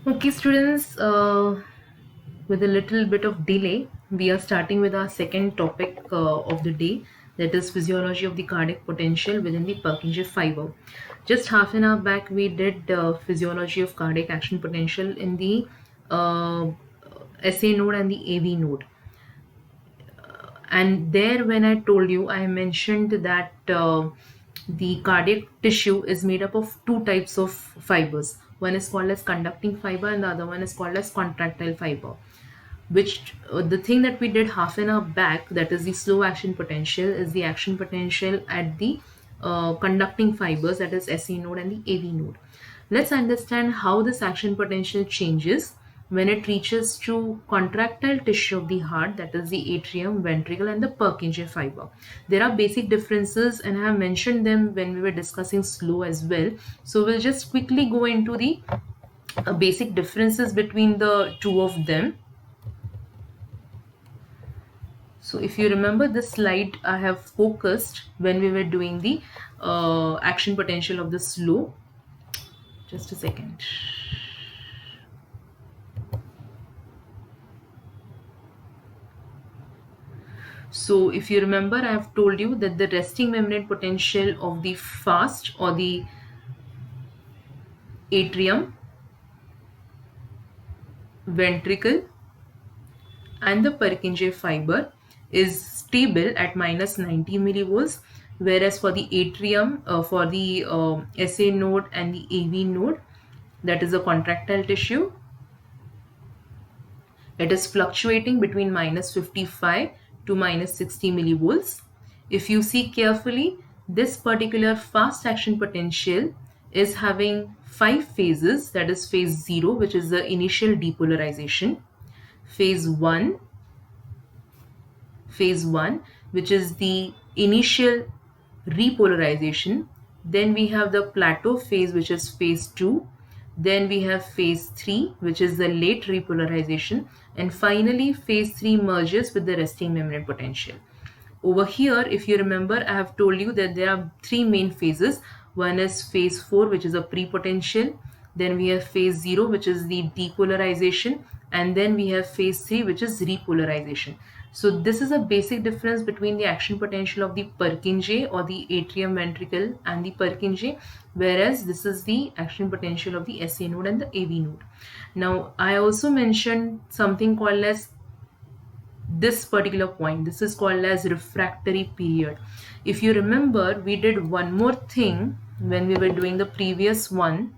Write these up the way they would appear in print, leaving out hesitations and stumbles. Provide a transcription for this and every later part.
Okay, students, with a little bit of delay, we are starting with our second topic of the day, that is physiology of the cardiac potential within the Purkinje fiber. Just half an hour back, we did physiology of cardiac action potential in the uh, SA node and the AV node. And there, when I told you, I mentioned that the cardiac tissue is made up of two types of fibers. One is called as conducting fiber and the other one is called as contractile fiber. Which the thing that we did half an hour back, that is the slow action potential, is the action potential at the conducting fibers, that is SE node and the AV node. Let's understand how this action potential changes when it reaches to contractile tissue of the heart, that is the atrium, ventricle, and the Purkinje fiber. There are basic differences, and I have mentioned them when we were discussing slow as well. So we'll just quickly go into the basic differences between the two of them. So if you remember this slide, I have focused when we were doing the action potential of the slow. Just a second. So if you remember, I have told you that the resting membrane potential of the fast or the atrium, ventricle, and the Purkinje fiber is stable at minus 90 millivolts, whereas for the atrium, for the SA node and the AV node, that is a contractile tissue, it is fluctuating between minus 55 to minus 60 millivolts. If you see carefully, this particular fast action potential is having 5 phases, that is phase 0, which is the initial depolarization, phase 1, which is the initial repolarization. Then we have the plateau phase, which is phase 2. Then we have phase 3, which is the late repolarization. And finally, phase 3 merges with the resting membrane potential. Over here, if you remember, I have told you that there are three main phases. One is phase 4, which is a pre-potential. Then we have phase 0, which is the depolarization. And then we have phase 3, which is repolarization. So this is a basic difference between the action potential of the Purkinje or the atrium ventricle and the Purkinje, whereas this is the action potential of the SA node and the AV node. Now, I also mentioned something called as this particular point. This is called as refractory period. If you remember, we did one more thing when we were doing the previous one.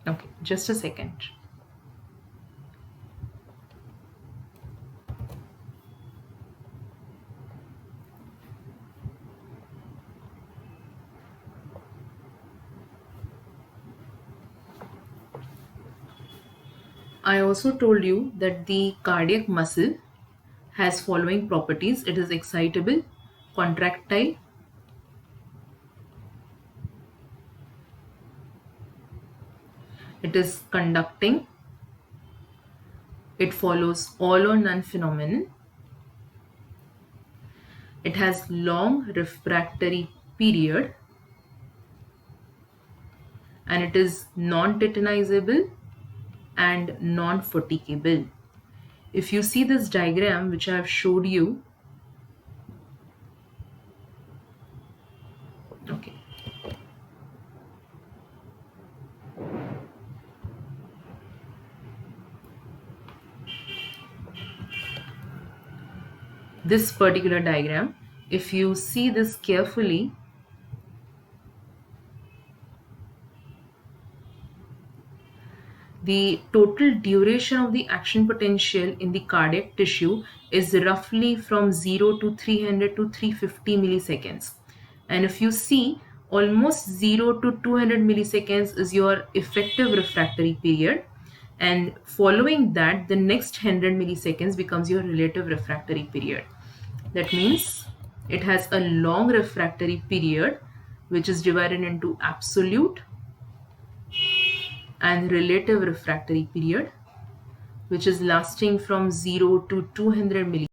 Okay, just a second. I also told you that the cardiac muscle has following properties. It is excitable, contractile, it is conducting, it follows all or none phenomenon, it has long refractory period, and it is non-tetanizable and non-fatigable. If you see this diagram which I have showed you, okay, this particular diagram, if you see this carefully, the total duration of the action potential in the cardiac tissue is roughly from 0 to 300 to 350 milliseconds. And if you see, almost 0 to 200 milliseconds is your effective refractory period. And following that, the next 100 milliseconds becomes your relative refractory period. That means it has a long refractory period, which is divided into absolute and relative refractory period, which is lasting from 0 to 200 milliseconds,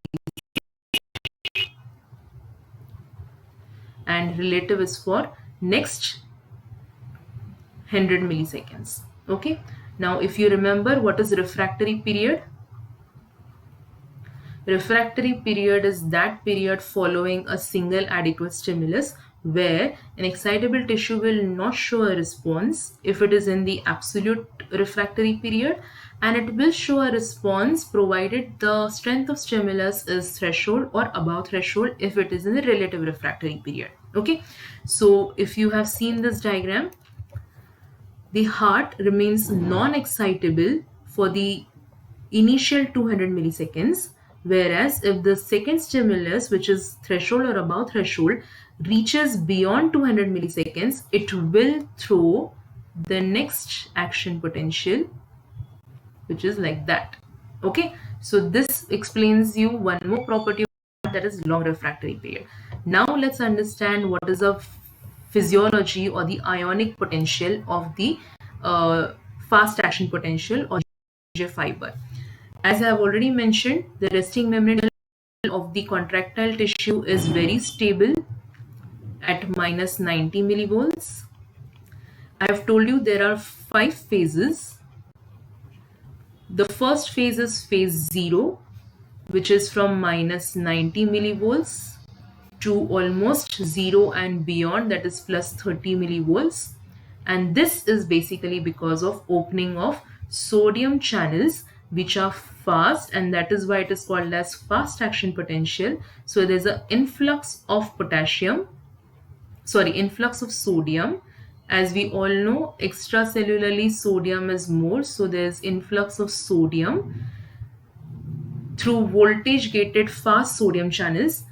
and relative is for next 100 milliseconds. Okay. Now, if you remember, what is refractory period? Refractory period is that period following a single adequate stimulus where an excitable tissue will not show a response if it is in the absolute refractory period, and it will show a response provided the strength of stimulus is threshold or above threshold if it is in the relative refractory period. Okay, so if you have seen this diagram, the heart remains non-excitable for the initial 200 milliseconds, whereas if the second stimulus, which is threshold or above threshold, reaches beyond 200 milliseconds, it will throw the next action potential, which is like that. Okay, so this explains you one more property, that is long refractory period. Now let's understand what is a physiology or the ionic potential of the fast action potential or fiber. As I have already mentioned, the resting membrane of the contractile tissue is very stable at minus 90 millivolts. I have told you there are 5 phases. The first phase is phase 0, which is from minus 90 millivolts to almost 0 and beyond, that is plus 30 millivolts. And this is basically because of opening of sodium channels which are fast, and that is why it is called as fast action potential. So there's an influx of influx of sodium. As we all know, extracellularly sodium is more, so there's influx of sodium through voltage gated fast sodium channels.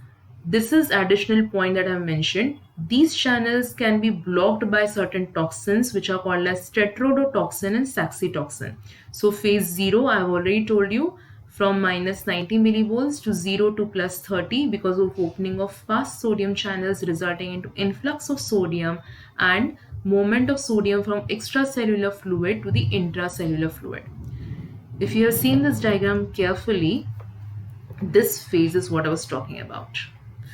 This is additional point that I have mentioned. These channels can be blocked by certain toxins which are called as tetrodotoxin and saxitoxin. So phase 0, I have already told you, from minus 90 millivolts to 0 to plus 30 because of opening of fast sodium channels resulting into influx of sodium and movement of sodium from extracellular fluid to the intracellular fluid. If you have seen this diagram carefully, this phase is what I was talking about.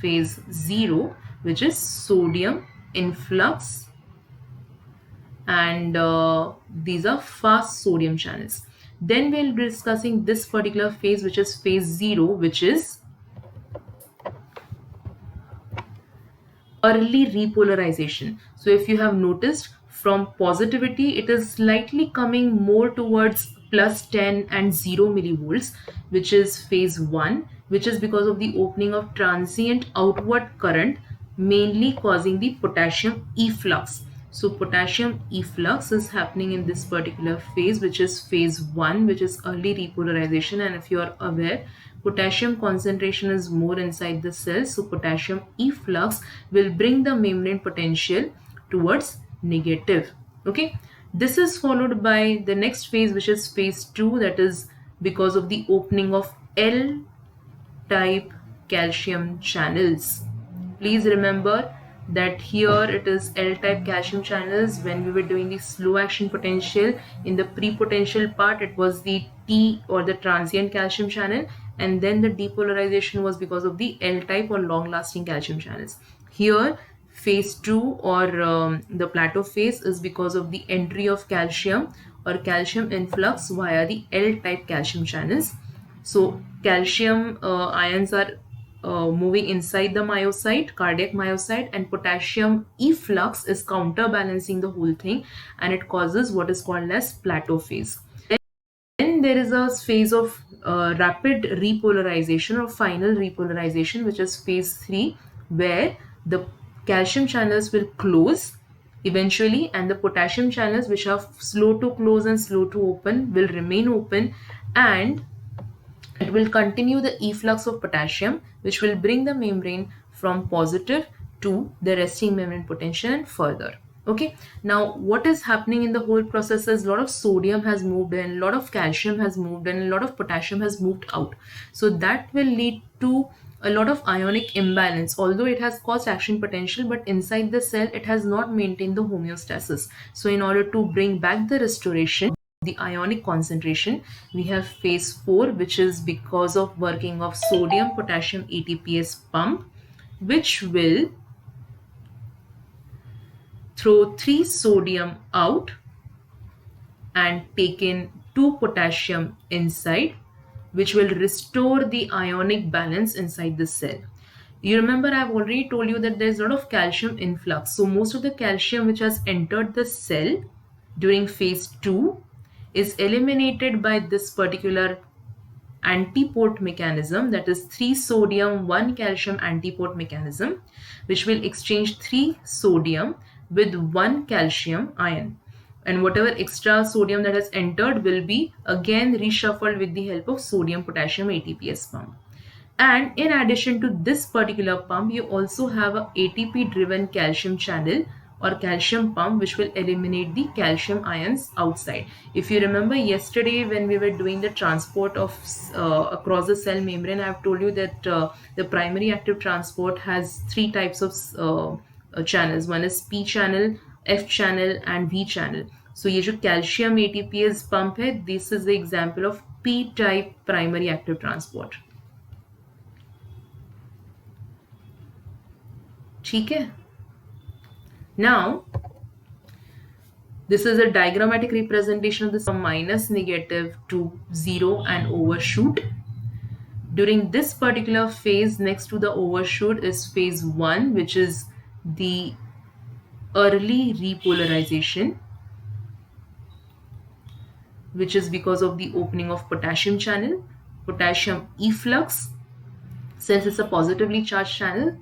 Phase 0, which is sodium influx, and these are fast sodium channels. Then we'll be discussing this particular phase, which is phase 0, which is early repolarization. So if you have noticed, from positivity it is slightly coming more towards plus 10 and 0 millivolts, which is phase 1, which is because of the opening of transient outward current, mainly causing the potassium efflux. So potassium efflux is happening in this particular phase, which is phase 1, which is early repolarization. And if you are aware, potassium concentration is more inside the cell, so potassium efflux will bring the membrane potential towards negative. Okay, this is followed by the next phase, which is phase 2, that is because of the opening of L type calcium channels. Please remember that here it is L-type calcium channels. When we were doing the slow action potential, in the pre-potential part it was the T or the transient calcium channel, and then the depolarization was because of the L-type or long-lasting calcium channels. Here phase 2 or the plateau phase is because of the entry of calcium or calcium influx via the L-type calcium channels. So calcium ions are moving inside the myocyte, cardiac myocyte, and potassium efflux is counterbalancing the whole thing, and it causes what is called as plateau phase. Then there is a phase of rapid repolarization or final repolarization, which is phase 3, where the calcium channels will close eventually, and the potassium channels, which are slow to close and slow to open, will remain open, and it will continue the efflux of potassium, which will bring the membrane from positive to the resting membrane potential and further. Okay, now what is happening in the whole process is a lot of sodium has moved in, a lot of calcium has moved in, a lot of potassium has moved out. So that will lead to a lot of ionic imbalance. Although it has caused action potential, but inside the cell it has not maintained the homeostasis. So in order to bring back the restoration, the ionic concentration, we have phase 4, which is because of working of sodium potassium ATPase pump, which will throw 3 sodium out and take in 2 potassium inside, which will restore the ionic balance inside the cell. You remember I've already told you that there's a lot of calcium influx. So most of the calcium which has entered the cell during phase 2 is eliminated by this particular antiport mechanism, that is 3 sodium 1 calcium antiport mechanism, which will exchange 3 sodium with 1 calcium ion, and whatever extra sodium that has entered will be again reshuffled with the help of sodium potassium ATPase pump. And in addition to this particular pump, you also have a ATP driven calcium channel or calcium pump, which will eliminate the calcium ions outside. If you remember yesterday when we were doing the transport of across the cell membrane, I have told you that the primary active transport has 3 types of channels. One is P channel, F channel and V channel. So ये जो calcium ATPase pump है, this is the example of P type primary active transport. ठीक है. Now, this is a diagrammatic representation of this from minus negative to 0 and overshoot. During this particular phase, next to the overshoot is phase 1, which is the early repolarization, which is because of the opening of potassium channel, potassium efflux. Since it's a positively charged channel,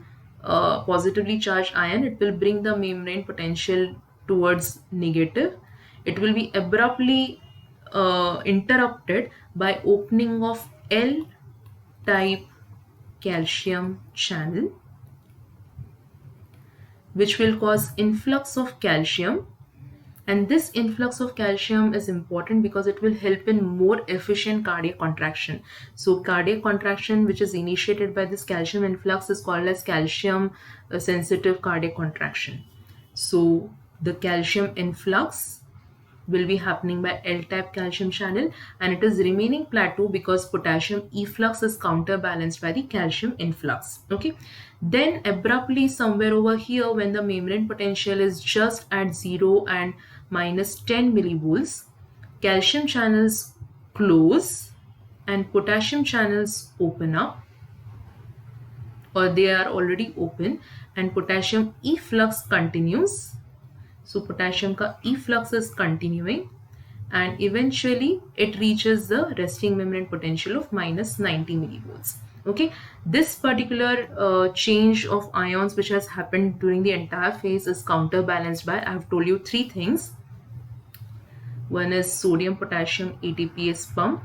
positively charged ion, it will bring the membrane potential towards negative. It will be abruptly interrupted by opening of L type calcium channel, which will cause influx of calcium. And this influx of calcium is important because it will help in more efficient cardiac contraction. So cardiac contraction, which is initiated by this calcium influx, is called as calcium sensitive cardiac contraction. So the calcium influx will be happening by L-type calcium channel, and it is remaining plateau because potassium efflux is counterbalanced by the calcium influx. Okay. Then abruptly somewhere over here, when the membrane potential is just at 0 and minus 10 millivolts, calcium channels close and potassium channels open up, or they are already open, and potassium efflux continues. So potassium ka efflux is continuing, and eventually it reaches the resting membrane potential of minus 90 millivolts. Okay, this particular change of ions which has happened during the entire phase is counterbalanced by, I have told you 3 things. One is sodium potassium ATPase pump,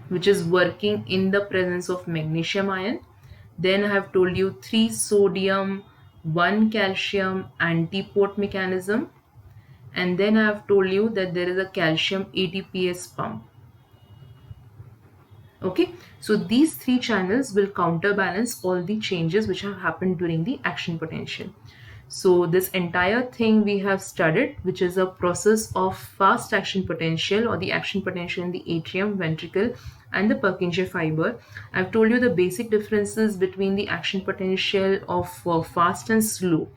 which is working in the presence of magnesium ion. Then I have told you 3 sodium 1 calcium antiport mechanism, and then I have told you that there is a calcium ATPase pump. Okay, so these 3 channels will counterbalance all the changes which have happened during the action potential. So this entire thing we have studied, which is a process of fast action potential or the action potential in the atrium, ventricle and the Purkinje fiber. I've told you the basic differences between the action potential of fast and slow.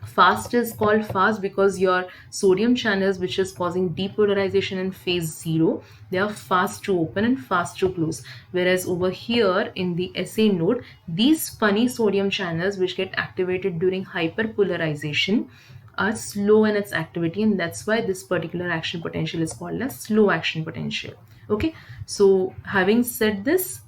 Fast is called fast because your sodium channels, which is causing depolarization in phase 0, they are fast to open and fast to close. Whereas over here in the SA node, these funny sodium channels which get activated during hyperpolarization are slow in its activity, and that's why this particular action potential is called as slow action potential. Okay, so having said this,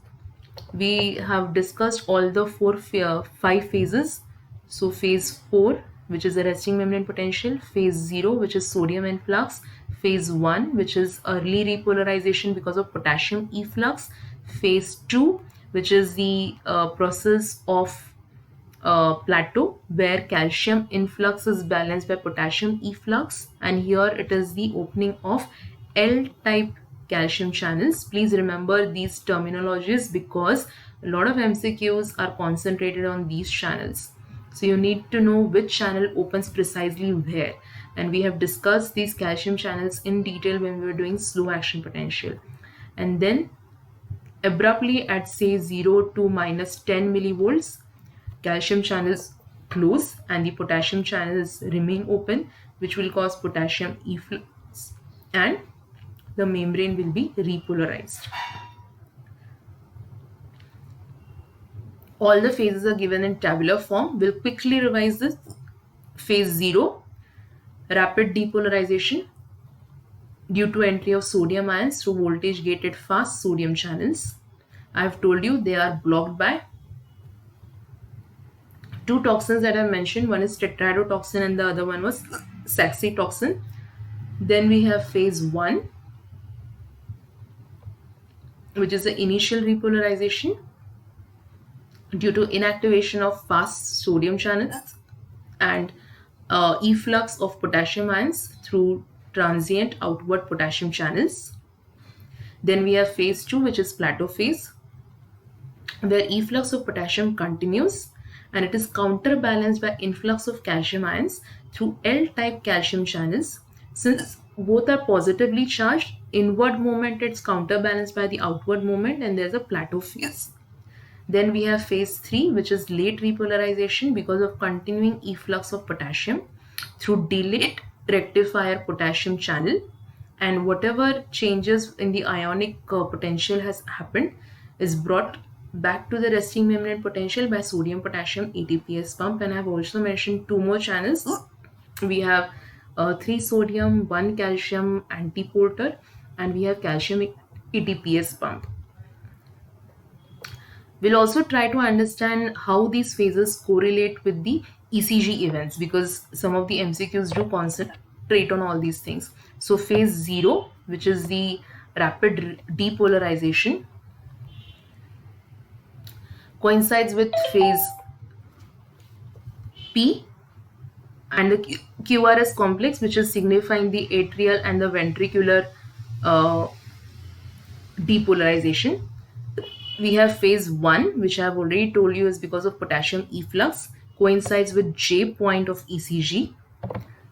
we have discussed all the 5 phases. So phase 4, which is the resting membrane potential, phase 0, which is sodium influx, phase 1, which is early repolarization because of potassium efflux, phase 2, which is the process of plateau where calcium influx is balanced by potassium efflux, and here it is the opening of L-type calcium channels. Please remember these terminologies because a lot of MCQs are concentrated on these channels. So you need to know which channel opens precisely where, and we have discussed these calcium channels in detail when we were doing slow action potential. And then Abruptly at say 0 to minus 10 millivolts, calcium channels close and the potassium channels remain open, which will cause potassium efflux and the membrane will be repolarized. All the phases are given in tabular form. We'll quickly revise this. Phase 0, rapid depolarization due to entry of sodium ions through voltage gated fast sodium channels. I have told you they are blocked by two toxins that I mentioned. One is tetrodotoxin and the other one was saxitoxin. Then we have phase 1, which is the initial repolarization due to inactivation of fast sodium channels and efflux of potassium ions through transient outward potassium channels. Then we have phase 2, which is plateau phase, where efflux of potassium continues and it is counterbalanced by influx of calcium ions through L-type calcium channels. Since both are positively charged, inward movement it's counterbalanced by the outward movement and there's a plateau phase. Then we have phase 3, which is late repolarization because of continuing efflux of potassium through delayed rectifier potassium channel, and whatever changes in the ionic potential has happened is brought back to the resting membrane potential by sodium potassium ATPase pump. And I have also mentioned two more channels. We have 3 sodium, 1 calcium antiporter, and we have calcium ATPase pump. We'll also try to understand how these phases correlate with the ECG events, because some of the MCQs do concentrate on all these things. So phase 0, which is the rapid depolarization, coincides with phase P and the QRS complex, which is signifying the atrial and the ventricular depolarization. We have phase 1, which I have already told you is because of potassium efflux, coincides with J point of ECG.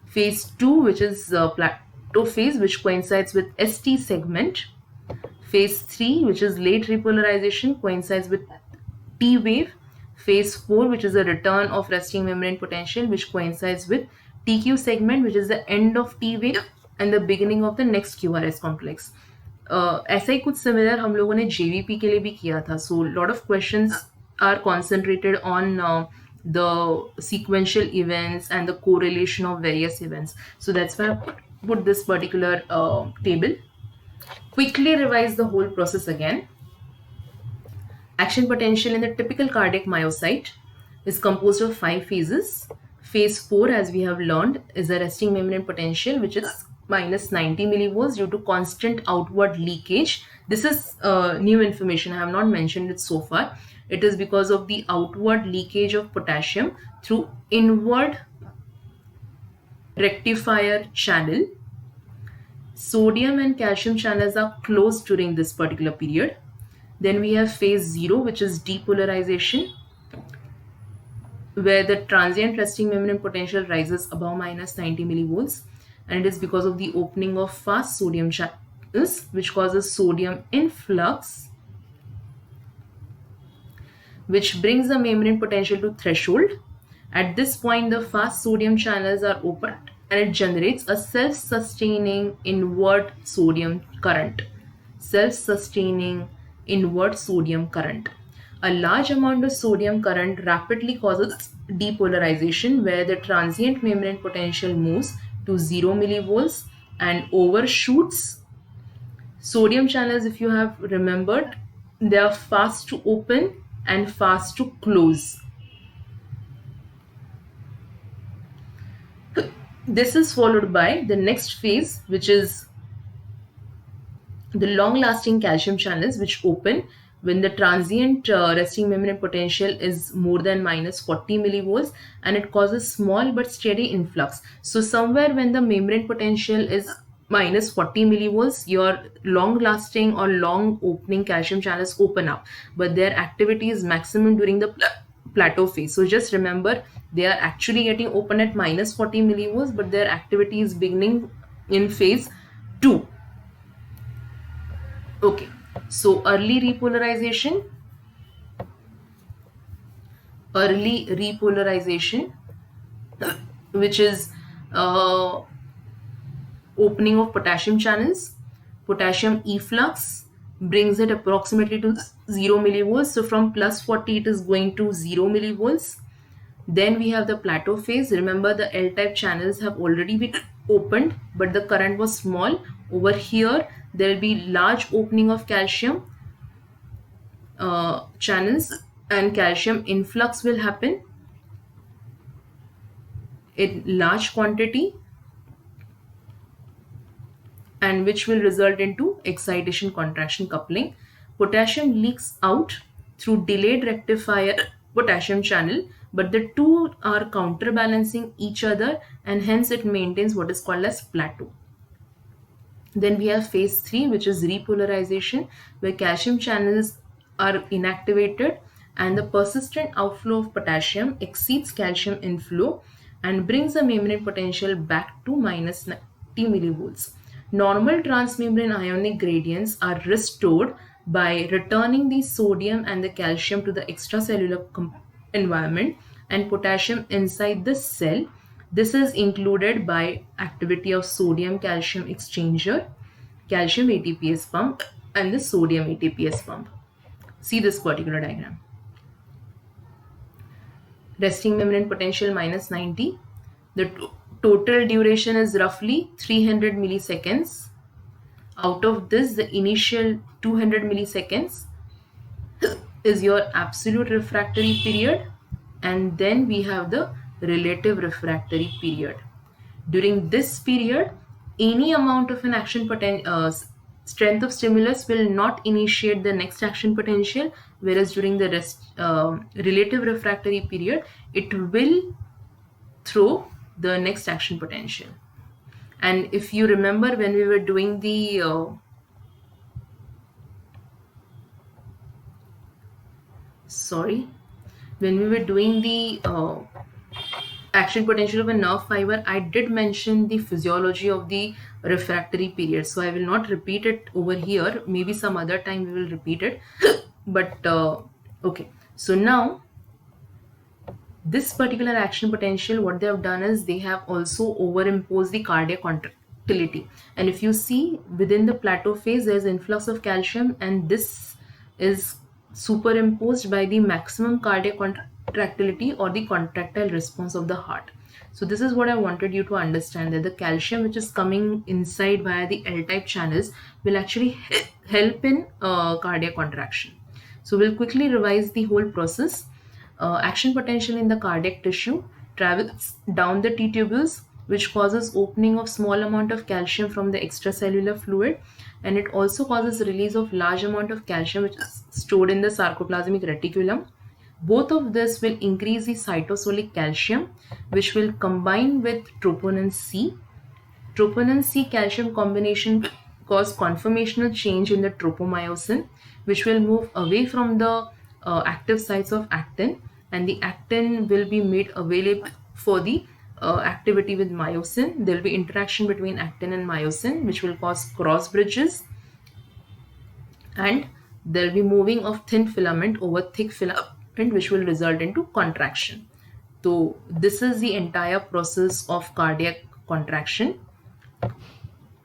Phase 2, which is plateau phase, which coincides with ST segment. Phase 3, which is late repolarization, coincides with T wave. Phase 4, which is a return of resting membrane potential, which coincides with TQ segment, which is the end of T wave and the beginning of the next QRS complex. ऐसा ही कुछ similar हम लोगों ने JVP के लिए भी किया था. So lot of questions are concentrated on the sequential events and the correlation of various events. So that's why I put this particular table. Quickly revise the whole process again. Action potential in the typical cardiac myocyte is composed of 5 phases. Phase 4, as we have learned, is a resting membrane potential, which is minus 90 millivolts due to constant outward leakage. This is new information. I have not mentioned it so far. It is because of the outward leakage of potassium through inward rectifier channel. Sodium and calcium channels are closed during this particular period. Then we have phase 0, which is depolarization, where the transient resting membrane potential rises above minus 90 millivolts, and it is because of the opening of fast sodium channels, which causes sodium influx, which brings the membrane potential to threshold. At this point, the fast sodium channels are opened and it generates a self-sustaining inward sodium current. Self-sustaining inward sodium current. A large amount of sodium current rapidly causes depolarization, where the transient membrane potential moves to 0 millivolts and overshoots. Sodium channels, if you have remembered, they are fast to open and fast to close. This is followed by the next phase, which is the long-lasting calcium channels, which open when the transient resting membrane potential is more than minus 40 millivolts, and it causes small but steady influx. So somewhere when the membrane potential is minus 40 millivolts, your long-lasting or long opening calcium channels open up, but their activity is maximum during the plateau phase. So just remember, they are actually getting open at minus 40 millivolts, but their activity is beginning in phase 2. Okay, So early repolarization, which is uh, opening of potassium channels. Potassium efflux brings it approximately to 0 millivolts. So from plus 40 it is going to 0 millivolts. Then we have the plateau phase. Remember, the L-type channels have already been opened, but the current was small. Over here there will be large opening of calcium channels, and calcium influx will happen in large quantity, and which will result into excitation contraction coupling. Potassium leaks out through delayed rectifier potassium channel, but the two are counterbalancing each other, and hence it maintains what is called as plateau. Then we have phase 3, which is repolarization, where calcium channels are inactivated and the persistent outflow of potassium exceeds calcium inflow and brings the membrane potential back to minus 90 millivolts. Normal transmembrane ionic gradients are restored by returning the sodium and the calcium to the extracellular environment and potassium inside the cell. This is included by activity of sodium calcium exchanger, calcium ATPase pump, and the sodium ATPase pump. See this particular diagram. Resting membrane potential minus 90. The total duration is roughly 300 milliseconds. Out of this, the initial 200 milliseconds is your absolute refractory period, and then we have the relative refractory period. During this period, any amount of an action strength of stimulus will not initiate the next action potential, whereas during the relative refractory period, it will throw the next action potential. And if you remember, when we were doing the when we were doing the action potential of a nerve fiber, I did mention the physiology of the refractory period. So I will not repeat it over here. Maybe some other time we will repeat it. But okay. So now this particular action potential, what they have done is they have also overimposed the cardiac contractility. And if you see within the plateau phase, there's influx of calcium, and this is superimposed by the maximum cardiac contractility or the contractile response of the heart. So this is what I wanted you to understand, that the calcium which is coming inside via the L-type channels will actually help in cardiac contraction. So we'll quickly revise the whole process. Action potential in the cardiac tissue travels down the T-tubules, which causes opening of small amount of calcium from the extracellular fluid, and it also causes release of large amount of calcium which is stored in the sarcoplasmic reticulum. Both of this will increase the cytosolic calcium, which will combine with troponin C. Troponin C calcium combination cause conformational change in the tropomyosin, which will move away from the active sites of actin, and the actin will be made available for the activity with myosin. There will be interaction between actin and myosin, which will cause cross bridges, and there will be moving of thin filament over thick filament, which will result into contraction. So this is the entire process of cardiac contraction,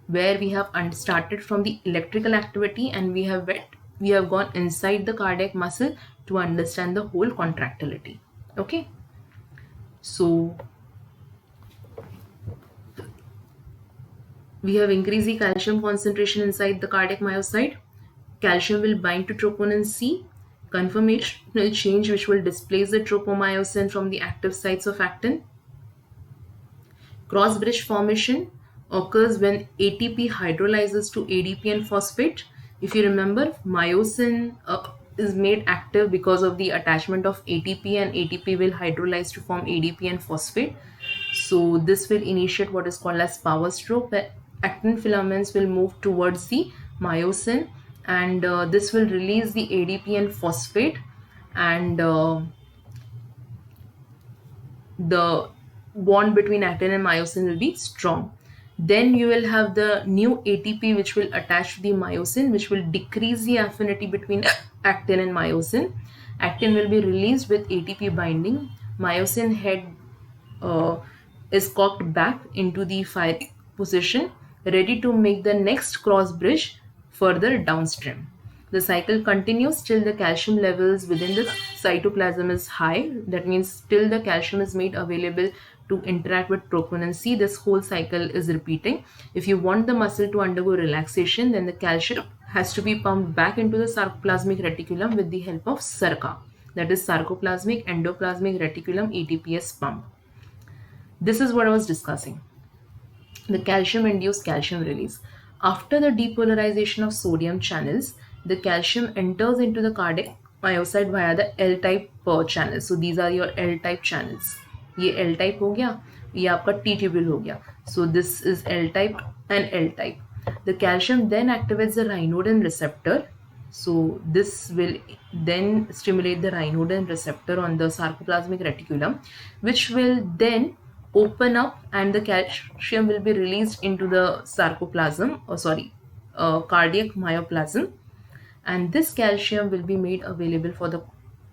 where we have started from the electrical activity, and we have gone inside the cardiac muscle to understand the whole contractility. Okay, so we have increased the calcium concentration inside the cardiac myocyte. Calcium will bind to troponin C, conformational change which will displace the tropomyosin from the active sites of actin. Cross bridge formation occurs when ATP hydrolyzes to ADP and phosphate. If you remember, myosin is made active because of the attachment of ATP, and ATP will hydrolyze to form ADP and phosphate. So this will initiate what is called as power stroke, where actin filaments will move towards the myosin, and this will release the ADP and phosphate, and the bond between actin and myosin will be strong. Then you will have the new ATP which will attach to the myosin, which will decrease the affinity between actin and myosin. Actin will be released with ATP binding. Myosin head uh, is cocked back into the firing position, ready to make the next cross bridge further downstream. The cycle continues till the calcium levels within the cytoplasm is high. That means till the calcium is made available to interact with troponin C, this whole cycle is repeating. If you want the muscle to undergo relaxation, then the calcium has to be pumped back into the sarcoplasmic reticulum with the help of SARCA, that is sarcoplasmic endoplasmic reticulum ATPase pump. This is what I was discussing. The calcium-induced calcium release. After the depolarization of sodium channels, the calcium enters into the cardiac myocyte via the L-type channel. So these are your L-type channels. ये L-type हो गया, ये आपका T-tubule हो गया. So this is L-type and L-type. The calcium then activates the rhinodin receptor. So this will then stimulate the rhinodin receptor on the sarcoplasmic reticulum, which will then open up and the calcium will be released into the sarcoplasm, cardiac myoplasm, and this calcium will be made available for the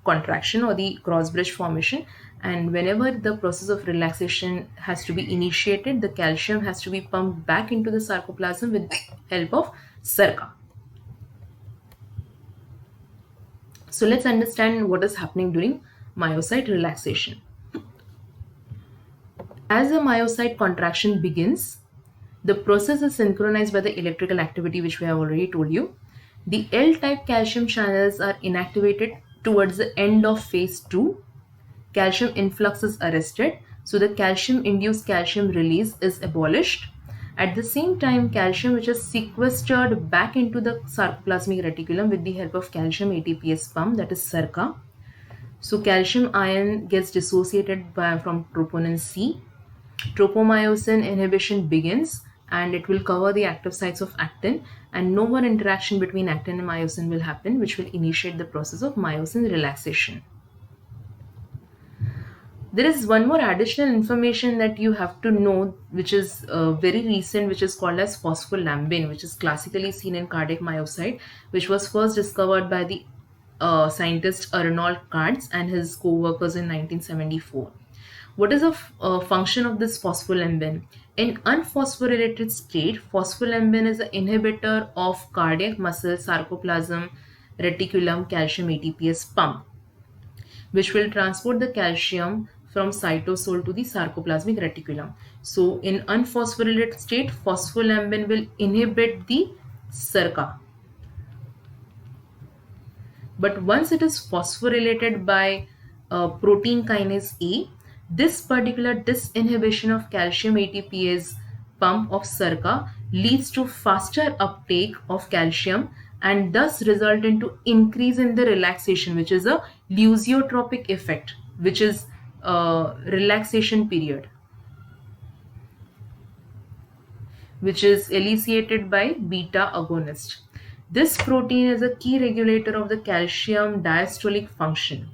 contraction or the cross bridge formation. And whenever the process of relaxation has to be initiated, the calcium has to be pumped back into the sarcoplasm with the help of SARCA. So let's understand what is happening during myocyte relaxation. As the myocyte contraction begins, the process is synchronized by the electrical activity, which we have already told you. The L-type calcium channels are inactivated towards the end of phase 2. Calcium influx is arrested, so the calcium-induced calcium release is abolished. At the same time, calcium which is sequestered back into the sarcoplasmic reticulum with the help of calcium ATPase pump, that is SARCA. So calcium ion gets dissociated from troponin C. Tropomyosin inhibition begins and it will cover the active sites of actin, and no more interaction between actin and myosin will happen, which will initiate the process of myosin relaxation. There is one more additional information that you have to know, which is very recent, which is called as phospholambin, which is classically seen in cardiac myocyte, which was first discovered by the scientist Arnold Katz and his co-workers in 1974. What is the function of this phospholambin? In unphosphorylated state, phospholambin is an inhibitor of cardiac muscle sarcoplasm reticulum calcium ATPase pump, which will transport the calcium from cytosol to the sarcoplasmic reticulum. So in unphosphorylated state, phospholambin will inhibit the SARCA. But once it is phosphorylated by protein kinase A, this particular disinhibition of calcium ATPase pump of SARCA leads to faster uptake of calcium and thus result into increase in the relaxation, which is a lusiotropic effect, which is relaxation period, which is elicited by beta agonist. This protein is a key regulator of the calcium diastolic function.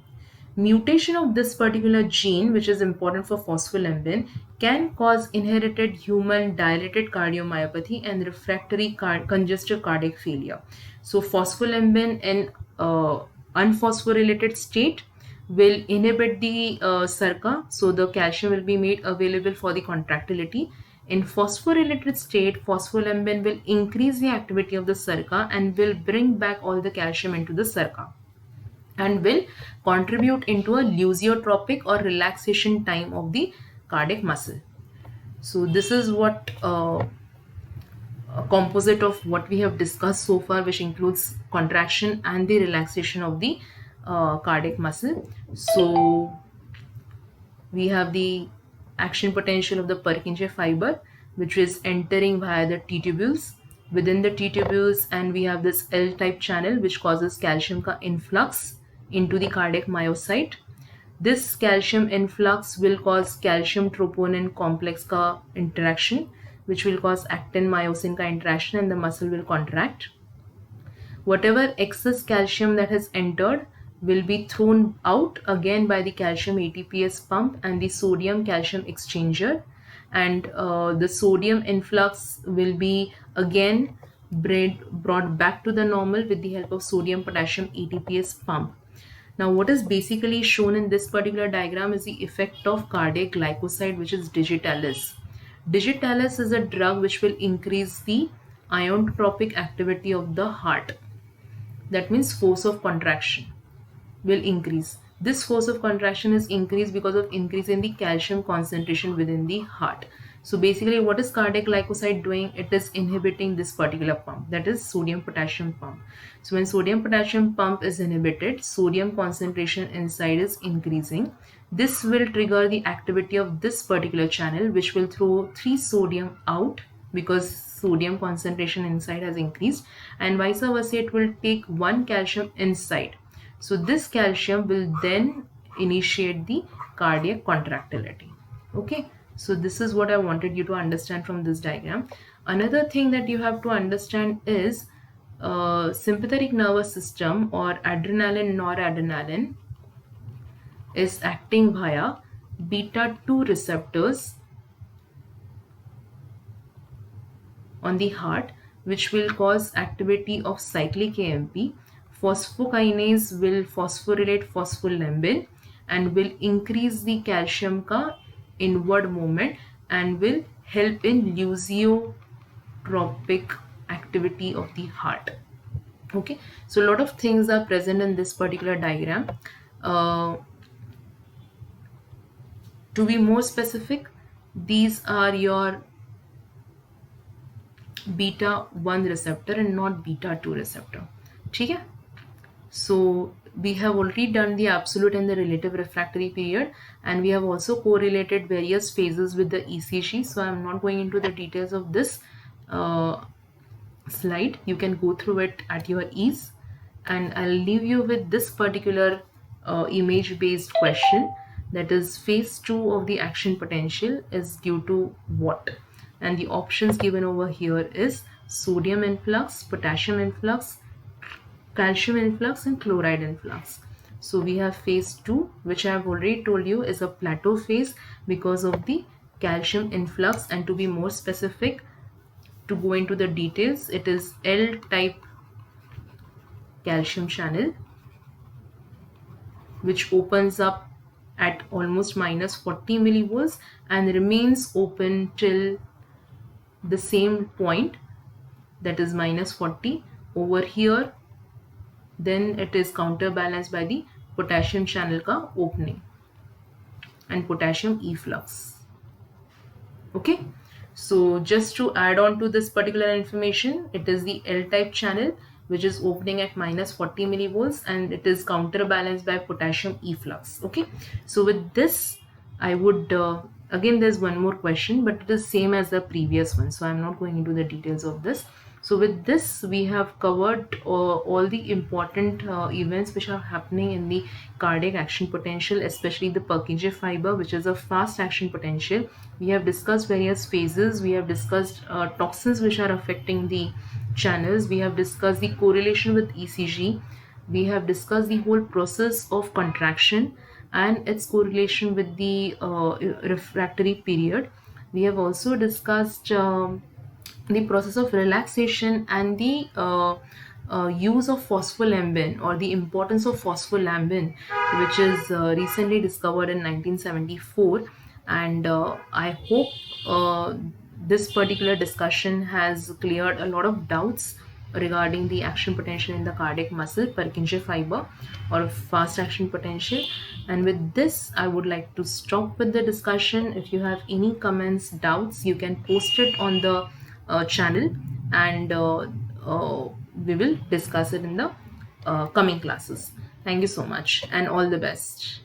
Mutation of this particular gene, which is important for phospholambin, can cause inherited human dilated cardiomyopathy and refractory congestive cardiac failure. So phospholambin in unphosphorylated state will inhibit the SARCA, so the calcium will be made available for the contractility. In phosphorylated state, phospholambin will increase the activity of the SARCA and will bring back all the calcium into the SARCA and will contribute into a lusiotropic or relaxation time of the cardiac muscle. So this is what a composite of what we have discussed so far, which includes contraction and the relaxation of the cardiac muscle. So we have the action potential of the Purkinje fiber, which is entering via the T-tubules. Within the T-tubules, and we have this L-type channel which causes calcium ka influx into the cardiac myocyte. This calcium influx will cause calcium troponin complex ka interaction, which will cause actin myosin ka interaction, and the muscle will contract. Whatever excess calcium that has entered will be thrown out again by the calcium ATPase pump and the sodium calcium exchanger, and the sodium influx will be again brought back to the normal with the help of sodium potassium ATPase pump. Now, what is basically shown in this particular diagram is the effect of cardiac glycoside, which is digitalis. Digitalis is a drug which will increase the ionotropic activity of the heart. That means force of contraction will increase. This force of contraction is increased because of increase in the calcium concentration within the heart. So basically, what is cardiac glycoside doing? It is inhibiting this particular pump, that is sodium potassium pump. So when sodium potassium pump is inhibited, sodium concentration inside is increasing. This will trigger the activity of this particular channel, which will throw 3 sodium out because sodium concentration inside has increased, and vice versa, it will take 1 calcium inside. So this calcium will then initiate the cardiac contractility. Okay, so this is what I wanted you to understand from this diagram. Another thing that you have to understand is sympathetic nervous system, or adrenaline noradrenaline, is acting via beta 2 receptors on the heart, which will cause activity of cyclic AMP. Phosphokinase will phosphorylate phospholamban and will increase the calcium ka inward movement and will help in lusiotropic activity of the heart. Okay, so a lot of things are present in this particular diagram. To be more specific, these are your beta 1 receptor and not beta 2 receptor. ठीक है? So we have already done the absolute and the relative refractory period, and we have also correlated various phases with the ECG. So I'm not going into the details of this slide. You can go through it at your ease, and I'll leave you with this particular image based question, that is phase 2 of the action potential is due to what? And the options given over here is sodium influx, potassium influx, calcium influx, and chloride influx. So we have phase 2, which I have already told you is a plateau phase because of the calcium influx, and to be more specific, to go into the details, it is L type calcium channel which opens up at almost minus 40 millivolts and remains open till the same point, that is minus 40 over here. Then it is counterbalanced by the potassium channel ka opening and potassium efflux. Okay, so just to add on to this particular information, it is the L type channel which is opening at minus 40 millivolts and it is counterbalanced by potassium efflux. Okay, so with this I would again, there's one more question, but it is same as the previous one, so I'm not going into the details of this. So with this we have covered all the important events which are happening in the cardiac action potential, especially the Purkinje fiber, which is a fast action potential. We have discussed various phases, we have discussed toxins which are affecting the channels, we have discussed the correlation with ECG, we have discussed the whole process of contraction and its correlation with the refractory period. We have also discussed the process of relaxation and the use of phospholamban, or the importance of phospholamban, which is recently discovered in 1974. And I hope this particular discussion has cleared a lot of doubts regarding the action potential in the cardiac muscle, Purkinje fiber, or fast action potential. And with this, I would like to stop with the discussion. If you have any comments, doubts, you can post it on the channel, and we will discuss it in the coming classes. Thank you so much and all the best.